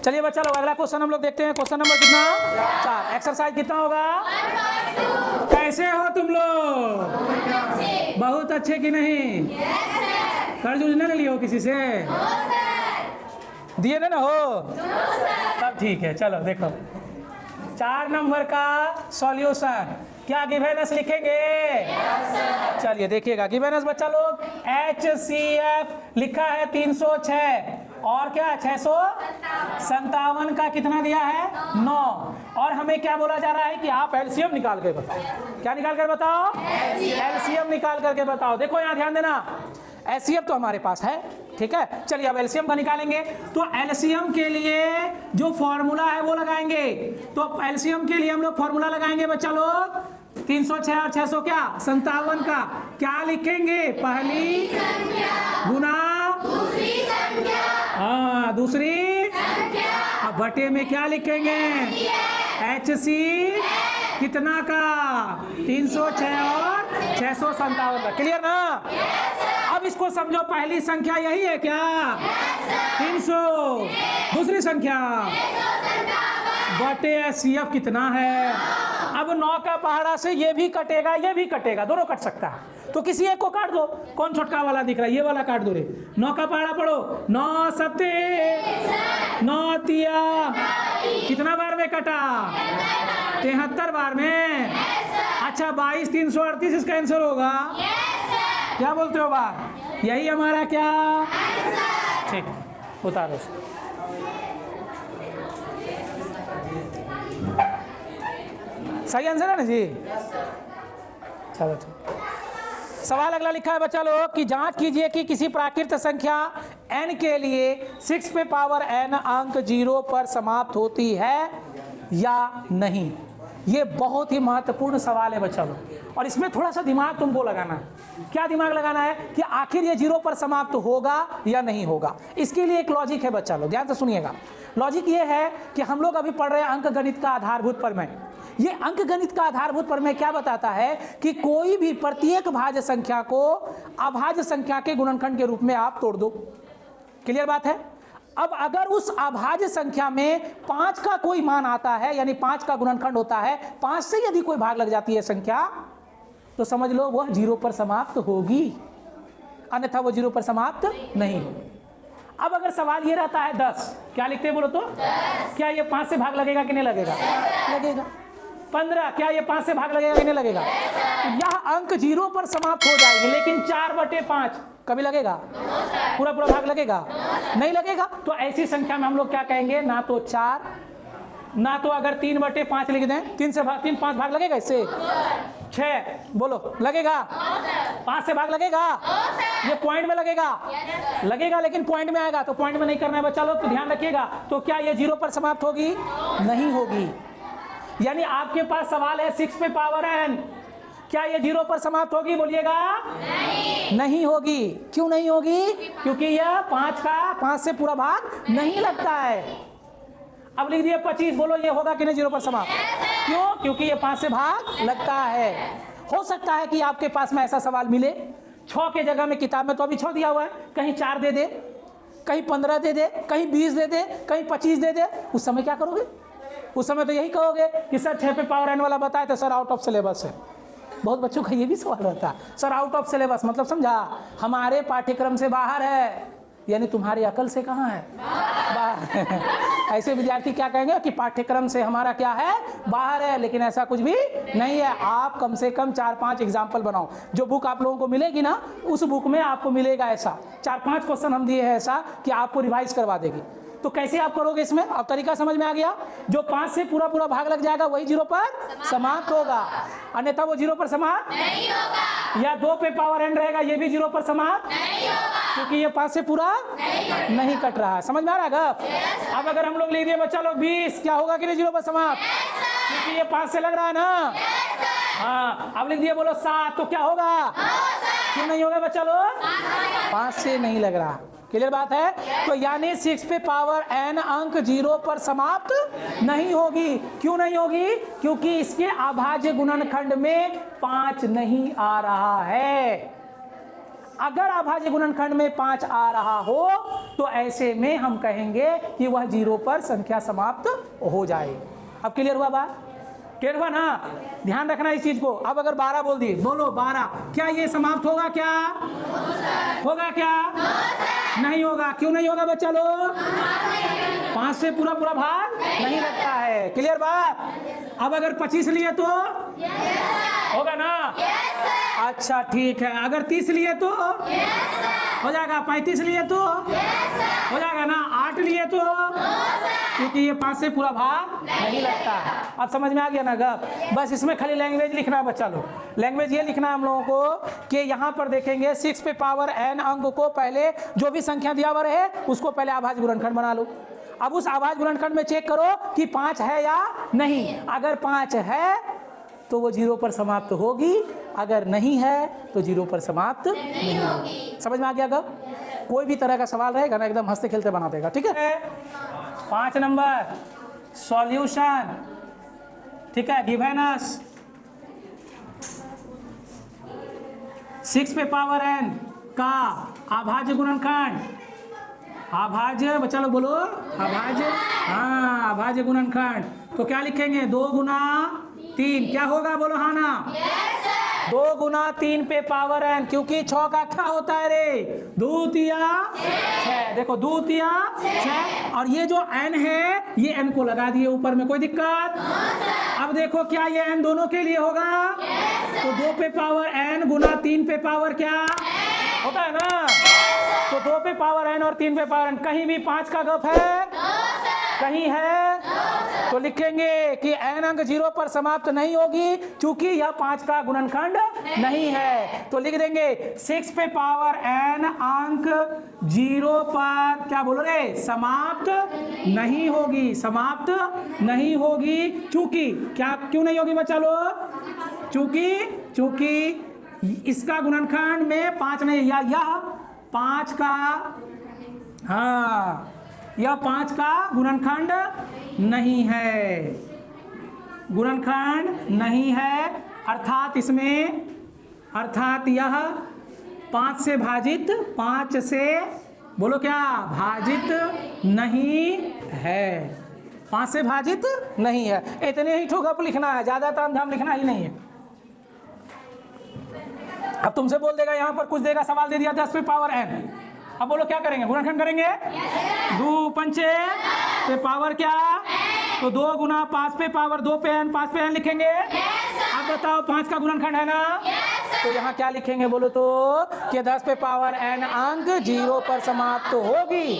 चलिए बच्चा लोग अगला क्वेश्चन हम लोग देखते हैं। क्वेश्चन नंबर कितना 4। एक्सरसाइज कितना होगा? कैसे हो तुम लोग? बहुत अच्छे कि नहीं? कर्ज उर्ज न लियो किसी से? दिए ना हो? तब ठीक है। चलो देखो 4 नंबर का सॉल्यूशन क्या गिवेनस लिखेंगे? चलिए देखिएगा गिवेनस बच्चा लोग HCF लिखा है 306 और क्या 657 का कितना दिया है 9। और हमें क्या बोला जा रहा है कि आप एलसीएम निकाल के बताओ। क्या निकाल कर बताओ? एलसीएम निकाल करके बताओ। देखो यहाँ ध्यान देना, एलसीएम तो हमारे पास है, ठीक है। चलिए अब एलसीएम का निकालेंगे। तो एलसीएम के लिए जो फॉर्मूला है वो लगाएंगे। तो एलसीएम के लिए हम लोग फॉर्मूला लगाएंगे बच्चा लोग 306 और 600 क्या 57 का क्या लिखेंगे? पहली गुना हाँ दूसरी अब बटे में क्या लिखेंगे? HC कितना का 306 और 657 का। क्लियर ना? अब इसको समझो, पहली संख्या यही है क्या 300, दूसरी संख्या बटे HCF कितना है। अब 9 का पहाड़ा से ये भी कटेगा ये भी कटेगा, दोनों कट सकता है। तो किसी एक को काट दो। कौन छोटका वाला दिख रहा है? ये वाला काट दो रे। 9 का पहाड़ा पढ़ो 9 सत्ते 9 तिया कितना बार में कटा? 73 बार में। अच्छा 22 338 इसका आंसर होगा। क्या बोलते हो बात? यही हमारा क्या ठीक उतारो। सही आंसर है ना जी? चलो ठीक। सवाल अगला लिखा है बच्चा लोग कि जांच कीजिए कि किसी प्राकृत संख्या n के लिए 6 पे पावर n अंक 0 पर समाप्त होती है या नहीं। ये बहुत ही महत्वपूर्ण सवाल है बच्चा लोग, और इसमें थोड़ा सा दिमाग तुमको लगाना है। क्या दिमाग लगाना है कि आखिर ये 0 पर समाप्त होगा या नहीं होगा। इसके लिए एक लॉजिक है बच्चा लोग, ध्यान से सुनिएगा। लॉजिक ये है कि हम लोग अभी पढ़ रहे हैं अंक गणित का आधारभूत प्रमेय। ये अंक गणित का आधारभूत प्रमेय क्या बताता है कि कोई भी प्रत्येक भाज्य संख्या को अभाज्य संख्या के गुणनखंड के रूप में आप तोड़ दो। क्लियर बात है? अब अगर उस अभाज्य संख्या में 5 का कोई मान आता है, यानी 5 का गुणनखंड होता है, 5 से यदि कोई भाग लग जाती है संख्या, तो समझ लो वह 0 पर समाप्त होगी, अन्यथा वो 0 पर समाप्त नहीं होगी। अब अगर सवाल ये रहता है 10, क्या लिखते हैं बोलो तो? 10। क्या ये 5 से भाग लगेगा कि नहीं लगेगा? लगेगा। 15, क्या ये 5 से भाग लगेगा कि नहीं लगेगा? यह अंक 0 पर समाप्त हो जाएगी, लेकिन 4/5 कभी लगेगा? पूरा पूरा भाग लगेगा? नहीं लगेगा। तो ऐसी संख्या में हम लोग क्या कहेंगे? ना तो 4, ना तो अगर 3/5 लिख दें, 3 5 भाग लगेगा इससे? 6 बोलो लगेगा? 5 से भाग लगेगा? ये पॉइंट में लगेगा? लगेगा, लेकिन पॉइंट में आएगा। तो पॉइंट में नहीं करना है बच्चा लोग, तो ध्यान रखिएगा। तो क्या ये 0 पर समाप्त होगी? नहीं होगी। यानी आपके पास सवाल है 6 पे पावर n, क्या ये 0 पर समाप्त होगी? बोलिएगा नहीं होगी। क्यों नहीं होगी? क्योंकि यह 5 से पूरा भाग नहीं लगता है। अब लिख दिए 25, बोलो ये होगा कि नहीं 0 पर समाप्त? क्यों? क्योंकि ये 5 से भाग लगता है। हो सकता है कि आपके पास में ऐसा सवाल मिले 6 के जगह में, किताब में तो अभी 6 दिया हुआ है, कहीं 4 दे दे, कहीं 15 दे दे, कहीं 20 दे दे, कहीं 25 दे दे। उस समय क्या करोगे? उस समय तो यही कहोगे कि सर 6 पे पावर n वाला बताए तो सर आउट ऑफ सिलेबस है। बहुत बच्चों का ये भी सवाल रहता है, सर आउट ऑफ सिलेबस मतलब समझा, हमारे पाठ्यक्रम से बाहर है, यानी तुम्हारी अकल से कहाँ है? बाहर। ऐसे विद्यार्थी क्या कहेंगे कि पाठ्यक्रम से हमारा क्या है? बाहर है, लेकिन ऐसा कुछ भी नहीं है। आप कम से कम 4-5 एग्जाम्पल बनाओ। जो बुक आप लोगों को मिलेगी ना, उस बुक में आपको मिलेगा ऐसा 4-5 क्वेश्चन हम दिए हैं ऐसा कि आपको रिवाइज करवा देगी। तो कैसे आप करोगे इसमें? अब तरीका समझ में आ गया। जो 5 से पूरा पूरा भाग लग जाएगा वही 0 पर समाप्त होगा, अन्यथा वो 0 पर समाप्त नहीं होगा। या 2 पे पावर n रहेगा, ये भी 0 पर समाप्त नहीं होगा, क्योंकि ये 5 से पूरा नहीं कट रहा है। समझ में आ रहा है? अब अगर हम लोग लिख दिए बच्चा लोग 20, क्या होगा कि नहीं 0 पर समाप्त? क्योंकि ये 5 से लग रहा है ना। हाँ, अब लिख दिए बोलो 7, तो क्या होगा? क्यों नहीं होगा बच्चा लोग? 5 से नहीं लग रहा। क्लियर बात है? तो यानी 6 पे पावर n अंक 0 पर समाप्त नहीं होगी। क्यों नहीं होगी? क्योंकि इसके अभाज्य गुणनखंड में 5 नहीं आ रहा है। अगर अभाज्य गुणनखंड में 5 आ रहा हो तो ऐसे में हम कहेंगे कि वह 0 पर संख्या समाप्त हो जाए। अब क्लियर हुआ बात? क्लियर हुआ ना? ध्यान रखना इस चीज को। अब अगर 12 बोल दिए, बोलो 12, क्या ये समाप्त होगा? क्या होगा? क्या नहीं होगा? क्यों नहीं होगा बच्चा लोग? 5 से पूरा पूरा भाग नहीं लगता है। क्लियर बात? अब अगर 25 लिए तो होगा ना? अच्छा ठीक है। अगर 30 लिए तो हो जाएगा। 35 लिए तो हो जाएगा ना? 8 लिए तो, क्योंकि ये 5 से पूरा भाग नहीं लगता। अब समझ में आ गया ना गप? बस इसमें खाली लैंग्वेज लिखना है बच्चा लोग। लैंग्वेज ये लिखना है हम लोगों को कि यहाँ पर देखेंगे 6 पे पावर n अंक को पहले जो भी संख्या दिया हुआ है उसको पहले अभाज्य गुणनखंड बना लो। अब उस अभाज्य गुणनखंड में चेक करो कि 5 है या नहीं। अगर 5 है तो वो 0 पर समाप्त होगी, अगर नहीं है तो 0 पर समाप्त नहीं होगी। समझ में आ गया गप? कोई भी तरह का सवाल रहेगा ना एकदम हंसते खेलते बना देगा। ठीक है? 5 नंबर सॉल्यूशन। ठीक है, गिवन अस 6 पे पावर n का अभाज्य गुणनखंड। अभाज्य बच्चा लोग बोलो, अभाज्य, हाँ अभाज्य गुणनखंड। तो क्या लिखेंगे? 2 गुना 3 क्या होगा? बोलो हाँ ना? 2 गुना 3 पे पावर n, क्योंकि 6 का क्या होता है रे? 2 तिया 6। देखो 2 तिया 6, और ये जो n है ये n को लगा दिए ऊपर में, कोई दिक्कत? अब देखो क्या ये n दोनों के लिए होगा? तो 2 पे पावर n गुना 3 पे पावर क्या होता है ना? तो 2 पे पावर n और 3 पे पावर n, कहीं भी 5 का गप है? कहीं है? तो लिखेंगे कि n अंक 0 पर समाप्त नहीं होगी क्योंकि यह 5 का गुणनखंड नहीं है। तो लिख देंगे 6 पे पावर n अंक 0 पर क्या बोलो रे? समाप्त नहीं होगी। समाप्त नहीं होगी क्योंकि क्या? क्यों नहीं होगी बच्चा लोग? क्योंकि इसका गुणनखंड में 5 नहीं, या यह 5 का, हाँ यह 5 का गुणनखंड नहीं है। गुणनखंड नहीं है अर्थात इसमें, अर्थात यह 5 से भाजित, 5 से बोलो क्या? भाजित नहीं है। 5 से भाजित नहीं है। इतने ही ठोक लिखना है, ज्यादा तामझाम लिखना ही नहीं है। अब तुमसे बोल देगा यहाँ पर कुछ देगा, सवाल दे दिया 10 पे पावर n, अब बोलो क्या करेंगे? गुणनखंड करेंगे? 2 पंचे पे पावर क्या? तो 2 गुना 5 पे पावर 2 पे n, 5 पे n लिखेंगे। अब बताओ 5 का गुणनखंड है ना? तो यहाँ क्या लिखेंगे बोलो तो? कि 10 पे पावर n अंक 0 पर समाप्त होगी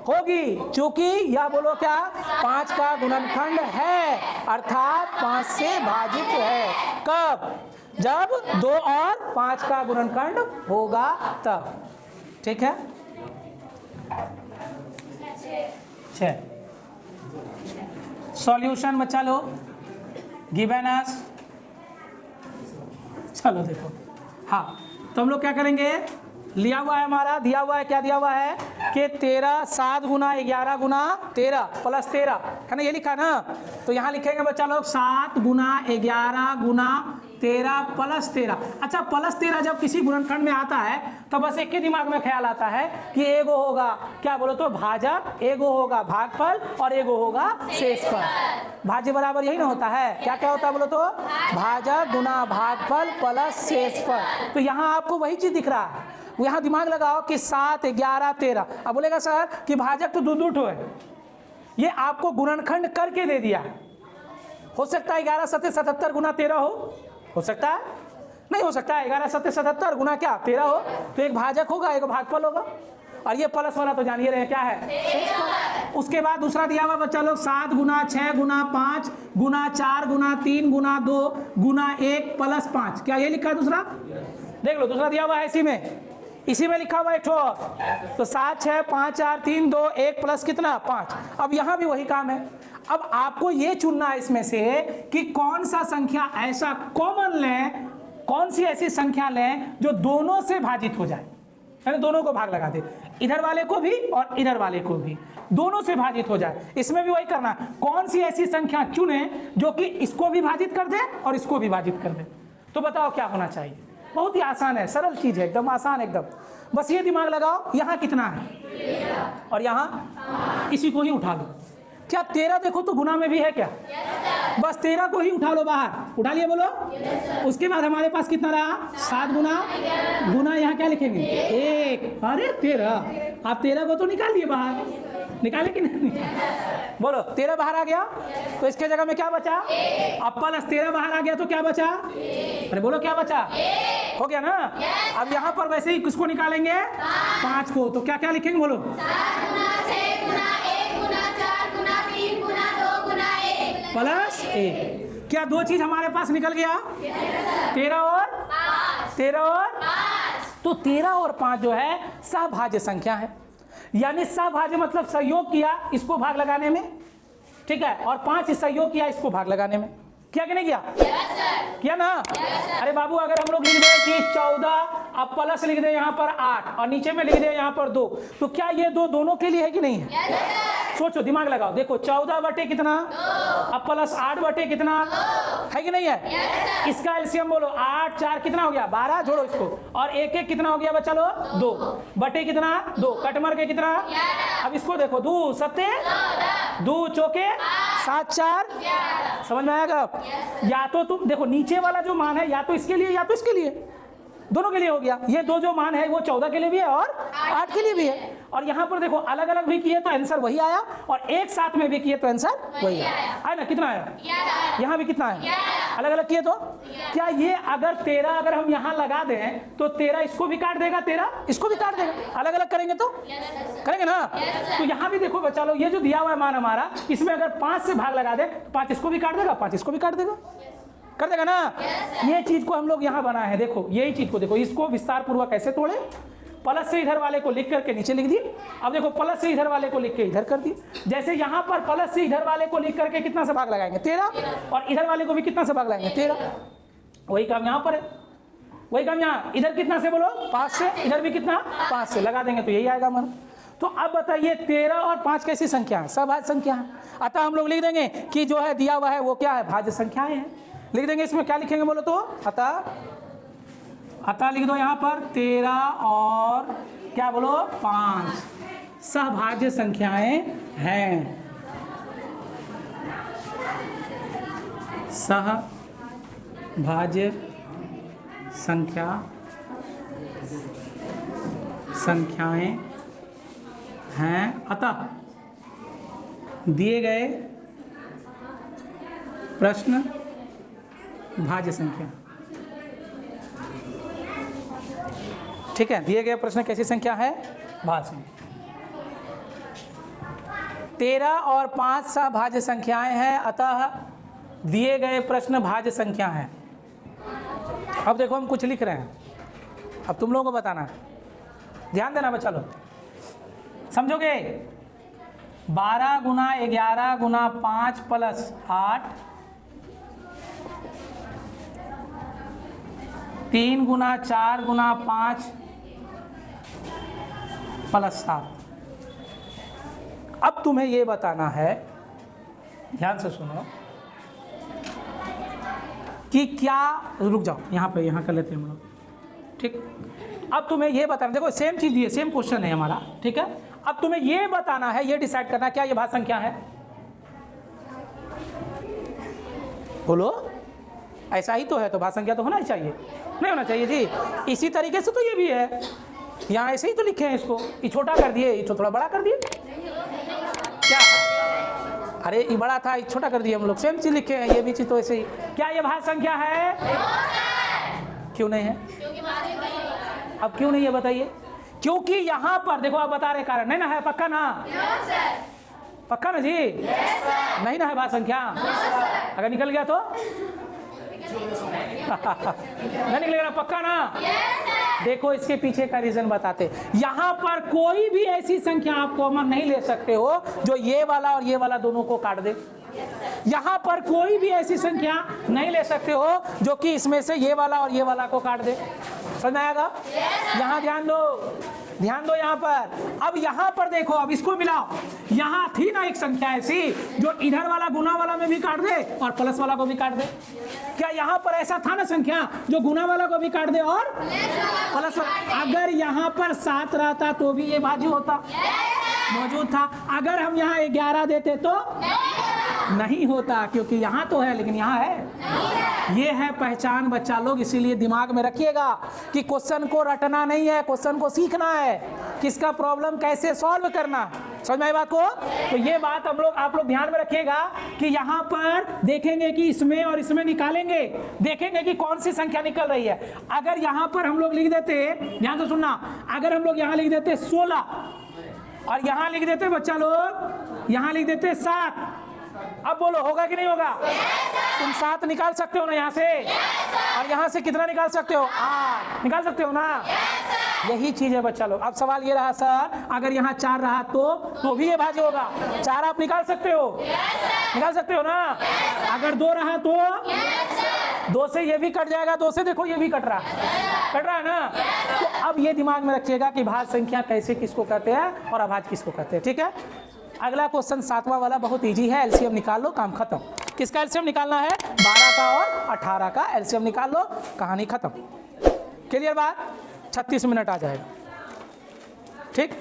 क्योंकि यह बोलो क्या? 5 का गुणनखंड है अर्थात 5 से भाजित है। कब? जब 2 और 5 का गुणनखंड होगा तब। ठीक है? 6 सॉल्यूशन बच्चा लो गिवन अस। चलो देखो, हाँ तो हम लोग क्या करेंगे? लिया हुआ है हमारा, दिया हुआ है, क्या दिया हुआ है कि 13 7 गुना 11 गुना 13 प्लस 13 है ना? ये लिखा ना? तो यहाँ लिखेंगे बच्चा लोग 7 गुना 11 गुना 13 प्लस 13। अच्छा प्लस 13 जब किसी गुणनखंड में आता है तो बस एक ही दिमाग में ख्याल आता है कि एगो होगा क्या बोलो तो भाजक, एगो होगा भागफल और एगो होगा शेषफल। भाज्य बराबर यही ना होता है? क्या क्या होता है बोलो तो? भाजक गुना भागफल प्लस शेषफल। तो यहाँ आपको वही चीज दिख रहा है। यहाँ दिमाग लगाओ कि 7 11 13। अब बोलेगा सर कि भाजक तो 2 2 है, ये आपको गुणनखंड करके दे दिया। हो सकता है 11 7 77 गुना 13 हो सकता है? नहीं हो सकता है। 11 7 77 गुना क्या 13 हो, तो एक भाजक होगा एक भागफल होगा, और ये प्लस वाला तो जानिए रहे क्या है। उसके बाद दूसरा दिया हुआ बच्चा लोग 7 गुना 6 गुना 5 गुना 4 गुना 3 गुना 2 गुना 1 प्लस 5। क्या ये लिखा है दूसरा? देख लो दूसरा दिया हुआ है इसी में लिखा हुआ है एक ठो। तो 7 6 5 4 3 2 1 प्लस कितना 5। अब यहाँ भी वही काम है। अब आपको ये चुनना है इसमें से कि कौन सा संख्या ऐसा कॉमन लें, कौन सी ऐसी संख्या लें जो दोनों से भाजित हो जाए, यानी दोनों को भाग लगा दे, इधर वाले को भी और इधर वाले को भी, दोनों से भाजित हो जाए। इसमें भी वही करना है, कौन सी ऐसी संख्या चुने जो कि इसको भी भाजित कर दे और इसको भी भाजित कर दे। तो बताओ क्या होना चाहिए? बहुत ही आसान है, सरल चीज है, एकदम आसान, एकदम बस ये दिमाग लगाओ यहाँ कितना है और यहाँ इसी को ही उठा लो। क्या 13 देखो तो गुना में भी है क्या? बस 13 को ही उठा लो बाहर, उठा लिया बोलो। उसके बाद हमारे पास कितना रहा? 7 गुना यहाँ क्या लिखेंगे? 1। अरे 13, आप 13 को तो निकाल लिए बाहर, निकाले कि नहीं? बोलो 13 बाहर आ गया तो इसके जगह में क्या बचा? अब प्लस 13 बाहर आ गया तो क्या बचा? अरे बोलो क्या बचा? हो गया ना। अब यहाँ पर वैसे ही किसको निकालेंगे? 5 को। तो क्या क्या लिखेंगे बोलो? प्लस 1। क्या 2 चीज हमारे पास निकल गया? 13 और 5। तो 13 और 5 जो है सहभाज्य संख्या है, यानी सहभाज्य मतलब सहयोग किया इसको भाग लगाने में, ठीक है, और 5 सहयोग किया इसको भाग लगाने में। किया कि नहीं किया? किया ना? अरे बाबू अगर हम लोग लिख दें कि 14, अब प्लस लिख दें यहाँ पर 8 और नीचे में लिख दें यहाँ पर 2, तो क्या ये 2 दोनों के लिए है कि नहीं है? सोचो, दिमाग लगाओ। देखो 14 बटे कितना, अब प्लस 8 बटे कितना, है कि नहीं है? इसका एलसीएम बोलो। 8 4 कितना हो गया? 12, जोड़ो इसको, और 1 1 कितना हो गया बच्चा लो? 2 बटे कितना? 2, कट मार के कितना? अब इसको देखो, 2 सत्ते 2 चौके 7 4, समझ में आएगा? या तो तुम देखो नीचे वाला जो मान है या तो इसके लिए या तो इसके लिए, दोनों के लिए हो गया। ये 2 जो मान है वो 14 के लिए भी है और 8 के लिए भी है। और यहाँ पर देखो अलग अलग भी किए तो आंसर वही आया, और एक साथ में भी किए तो आंसर वही आया ना? कितना आया? यहाँ भी कितना है? अलग अलग किए तो क्या ये अगर 13 अगर हम यहाँ लगा दें तो 13 इसको भी काट देगा, 13 इसको भी काट देगा। अलग अलग करेंगे तो करेंगे ना? तो यहाँ भी देखो बच्चा लोग, ये जो दिया हुआ है मान हमारा, इसमें अगर 5 से भाग लगा दे तो 5 इसको भी काट देगा, 5 इसको भी काट देगा, कर देगा ना? ये चीज को हम लोग यहाँ बनाए हैं। देखो यही चीज को देखो, इसको विस्तार पूर्वक कैसे तोड़े। प्लस से इधर वाले को लिख करके नीचे लिख दिए। अब देखो प्लस से इधर वाले को लिख के इधर कर दिए। जैसे यहाँ पर प्लस से इधर वाले को लिख करके कितना से भाग लगाएंगे? 13, और इधर वाले को भी कितना से भाग लगाएंगे? 13। वही काम यहाँ पर है, वही काम यहाँ। इधर कितना से बोलो? 5 से, इधर भी कितना? 5 से लगा देंगे तो यही आएगा हमारा। तो अब बताइए 13 और 5 कैसी संख्या है? सहभाज्य संख्या है। अतः हम लोग लिख देंगे कि जो है दिया हुआ है वो क्या है? भाज्य संख्याएं हैं। लिख देंगे, इसमें क्या लिखेंगे बोलो तो? अतः लिख दो यहाँ पर 13 और क्या बोलो? 5 सहभाज्य संख्याएं हैं। सहभाज्य संख्याएं हैं। अतः दिए गए प्रश्न भाज्य संख्या, ठीक है। दिए गए प्रश्न कैसी संख्या है? भाज्य संख्या। 13 और 5 सहभाज्य संख्याएं हैं, अतः दिए गए प्रश्न भाज्य संख्या है। अब देखो हम कुछ लिख रहे हैं, अब तुम लोगों को बताना है, ध्यान देना बच्चा लोग, समझोगे? 12 गुना 11 गुना 5 प्लस 8, 3 गुना 4 गुना 5 प्लस 7। अब तुम्हें ये बताना है, ध्यान से सुनो, कि क्या, रुक जाओ यहाँ पे, यहाँ कर लेते हैं हम लोग, ठीक। अब तुम्हें ये बताना, देखो सेम चीज दी है, सेम क्वेश्चन है हमारा, ठीक है। अब तुम्हें ये बताना है, ये डिसाइड करना है क्या ये भाज्य संख्या है? बोलो, ऐसा ही तो है, तो भाज्य संख्या तो होना ही चाहिए, नहीं होना चाहिए जी? इसी तरीके से तो ये भी है, यहाँ ऐसे ही तो लिखे हैं इसको, ये छोटा कर दिए, इसको थोड़ा बड़ा कर दिए, क्या? अरे ये बड़ा था, ये छोटा कर दिए हम लोग, सेम चीज लिखे हैं, ये भी चीज तो ऐसे ही। क्या ये भाज्य संख्या है? क्यों नहीं है? अब क्यों नहीं है बताइए? क्योंकि यहाँ पर देखो, आप बता रहे कारण, नहीं ना है? पक्का ना? पक्का ना जी? नहीं ना है भाज्य संख्या? अगर निकल गया तो नहीं निकलेगा, पक्का ना? देखो इसके पीछे का रीजन बताते। यहाँ पर कोई भी ऐसी संख्या आप कॉमन नहीं ले सकते हो जो ये वाला और ये वाला दोनों को काट दे। यहाँ पर कोई भी ऐसी संख्या नहीं ले सकते हो जो कि इसमें से ये वाला और ये वाला को काट दे। समझ आएगा? यहाँ ध्यान दो, ध्यान दो यहाँ पर। अब यहाँ पर देखो, अब इसको मिलाओ, यहाँ थी ना एक संख्या ऐसी जो इधर वाला गुना वाला में भी काट दे और प्लस वाला को भी काट दे? क्या यहाँ पर ऐसा था ना संख्या जो गुना वाला को भी काट दे और प्लस? अगर यहाँ पर 7 रहता तो भी ये भाज्य होता, मौजूद था। अगर हम यहाँ 11 देते तो नहीं होता, क्योंकि यहाँ तो है लेकिन यहाँ है। ये है पहचान बच्चा लोग, इसीलिए दिमाग में रखिएगा कि क्वेश्चन को रटना नहीं है, क्वेश्चन को सीखना है, किसका प्रॉब्लम कैसे सॉल्व करना। समझ में आई बात को? तो ये बात आप लोग ध्यान में रखिएगा कि यहाँ पर देखेंगे कि इसमें और इसमें निकालेंगे, देखेंगे कि कौन सी संख्या निकल रही है। अगर यहाँ पर हम लोग लिख देते, ध्यान से सुनना, अगर हम लोग यहाँ लिख देते 16 और यहाँ लिख देते बच्चा लोग, यहाँ लिख देते 7, अब बोलो होगा कि नहीं होगा? तुम 7 निकाल सकते हो ना यहाँ से, और यहाँ से कितना निकाल सकते हो? 8 निकाल सकते हो ना? यही चीज है बच्चा लोग। अब सवाल ये रहा सर, अगर यहाँ 4 रहा तो भी ये भाज्य होगा। 4 आप निकाल सकते हो, निकाल सकते हो ना? अगर 2 रहा तो 2 से ये भी कट जाएगा, 2 से देखो ये भी कट रहा है ना? तो अब ये दिमाग में रखिएगा कि भाज्य संख्या कैसे किसको कहते हैं और अभाज्य किसको कहते हैं। ठीक है, अगला क्वेश्चन 7वां वाला बहुत इजी है। एलसीएम निकाल लो, काम खत्म। किसका एलसीएम निकालना है? 12 का और 18 का एलसीएम निकाल लो, कहानी खत्म। क्लियर बात? 36 मिनट आ जाएगा। ठीक,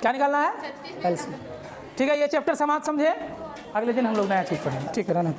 क्या निकालना है? एलसीएम। ठीक है, ये चैप्टर समाप्त समझे। अगले दिन हम लोग नया चीज पढ़ेंगे। ठीक है, रहना।